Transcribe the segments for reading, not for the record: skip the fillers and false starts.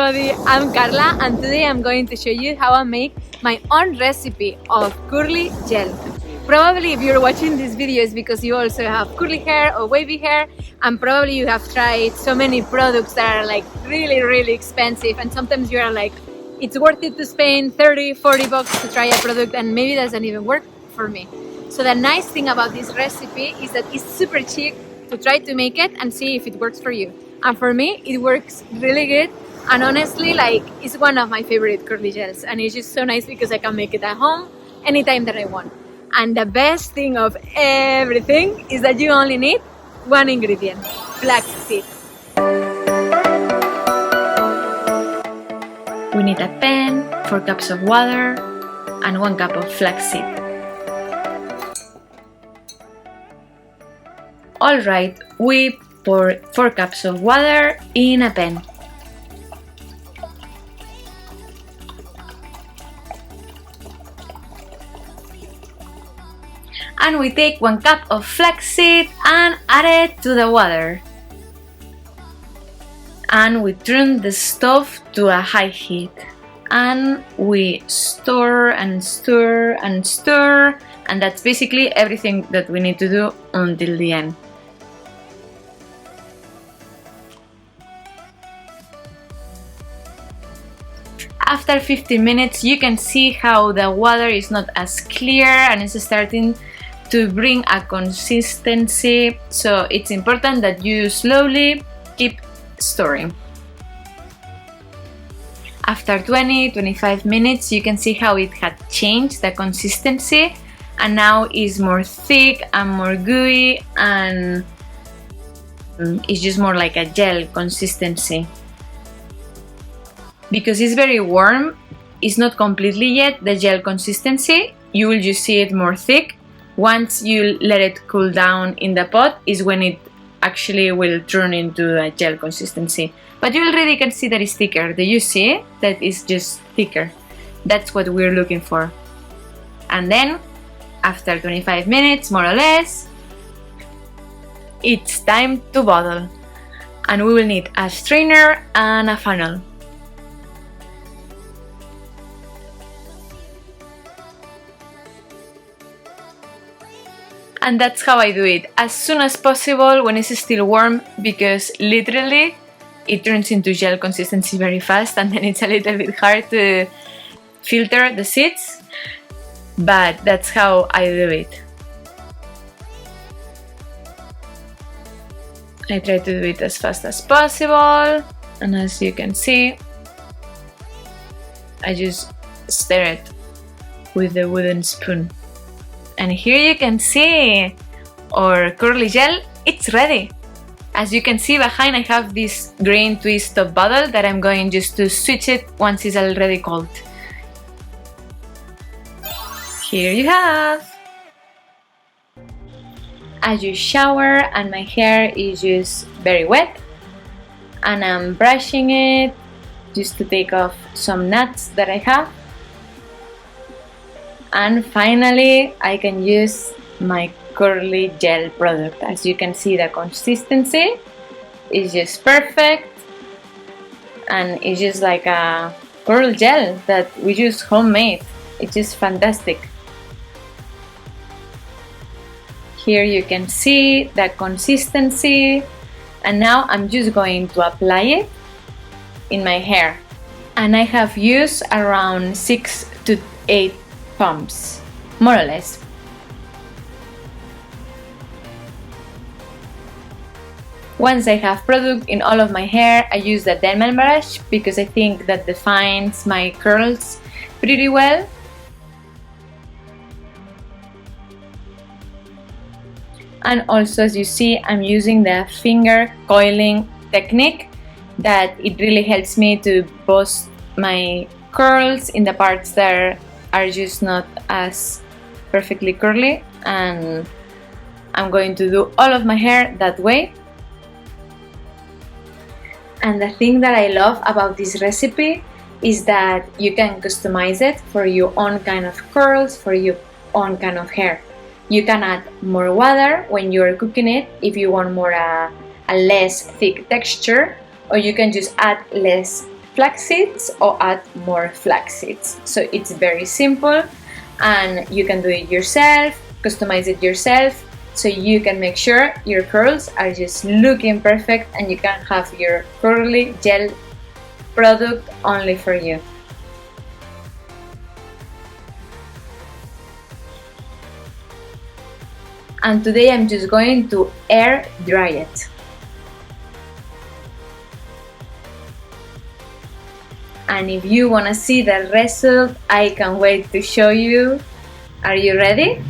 everybody, I'm Carla and today I'm going to show you how I make my own recipe of curly gel. Probably if you're watching this video is because you also have curly hair or wavy hair, and probably you have tried so many products that are like really expensive, and sometimes you are like, it's worth it to spend 30-40 bucks to try a product and maybe it doesn't even work for me. So the nice thing about this recipe is that it's super cheap to try to make it and see if it works for you. And for me, it works really good. And honestly, like, it's one of my favorite curly gels. And it's just so nice because I can make it at home anytime that I want. And the best thing of everything is that you only need one ingredient, flaxseed. We need a pan, 4 cups of water, and 1 cup of flaxseed. Alright, we pour 4 cups of water in a pan. And we take 1 cup of flaxseed and add it to the water. And we turn the stove to a high heat. And we stir and stir and stir. And that's basically everything that we need to do until the end. After 15 minutes, you can see how the water is not as clear and it's starting to bring a consistency. So it's important that you slowly keep stirring. After 20-25 minutes, you can see how it had changed the consistency, and now it's more thick and more gooey, and it's just more like a gel consistency. Because it's very warm, it's not completely yet the gel consistency. You will just see it more thick. Once you let it cool down in the pot is when it actually will turn into a gel consistency. But you already can see that it's thicker. Do you see that it's just thicker? That's what we're looking for. And then, after 25 minutes, more or less, it's time to bottle. And we will need a strainer and a funnel. And that's how I do it, as soon as possible when it's still warm, because literally it turns into gel consistency very fast, and then it's a little bit hard to filter the seeds, but that's how I do it. I try to do it as fast as possible, and as you can see, I just stir it with the wooden spoon. And here you can see our curly gel, it's ready. As you can see behind, I have this green twist top bottle that I'm going just to switch it once it's already cold. Here you have. I just shower and my hair is just very wet, and I'm brushing it just to take off some knots that I have. And finally, I can use my curly gel product. As you can see, the consistency is just perfect, and it's just like a curl gel that we use homemade. It's just fantastic. Here you can see the consistency, and now I'm just going to apply it in my hair. And I have used around 6 to 8 pumps, more or less. Once I have product in all of my hair, I use the DENMAN brush because I think that defines my curls pretty well. And also, as you see, I'm using the finger coiling technique, that it really helps me to boost my curls in the parts that are just not as perfectly curly, and I'm going to do all of my hair that way. And the thing that I love about this recipe is that you can customize it for your own kind of curls, for your own kind of hair. You can add more water when you're cooking it if you want more a less thick texture, or you can just add less flax seeds or add more flax seeds. So it's very simple and you can do it yourself, customize it yourself, so you can make sure your curls are just looking perfect and you can have your curly gel product only for you. And today I'm just going to air dry it. And if you want to see the result, I can't wait to show you. Are you ready?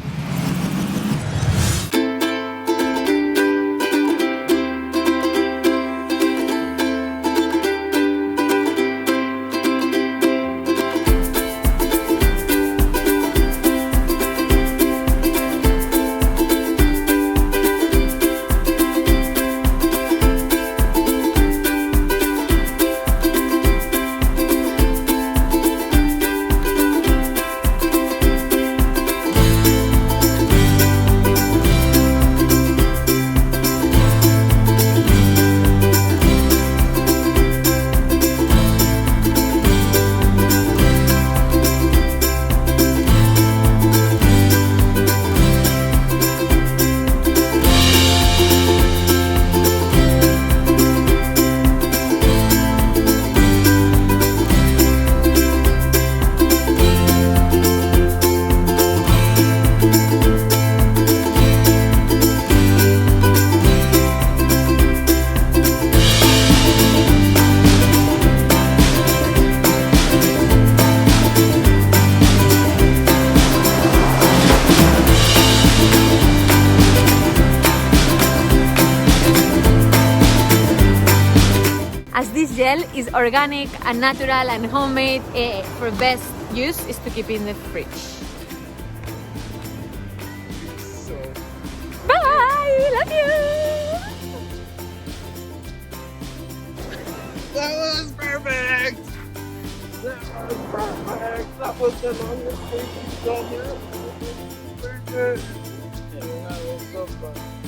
As this gel is organic and natural and homemade, for best use is to keep in the fridge. So Bye! Love you! that was perfect! That was perfect! That was the longest thing we've done yet. Very good. Yeah, that was so fun.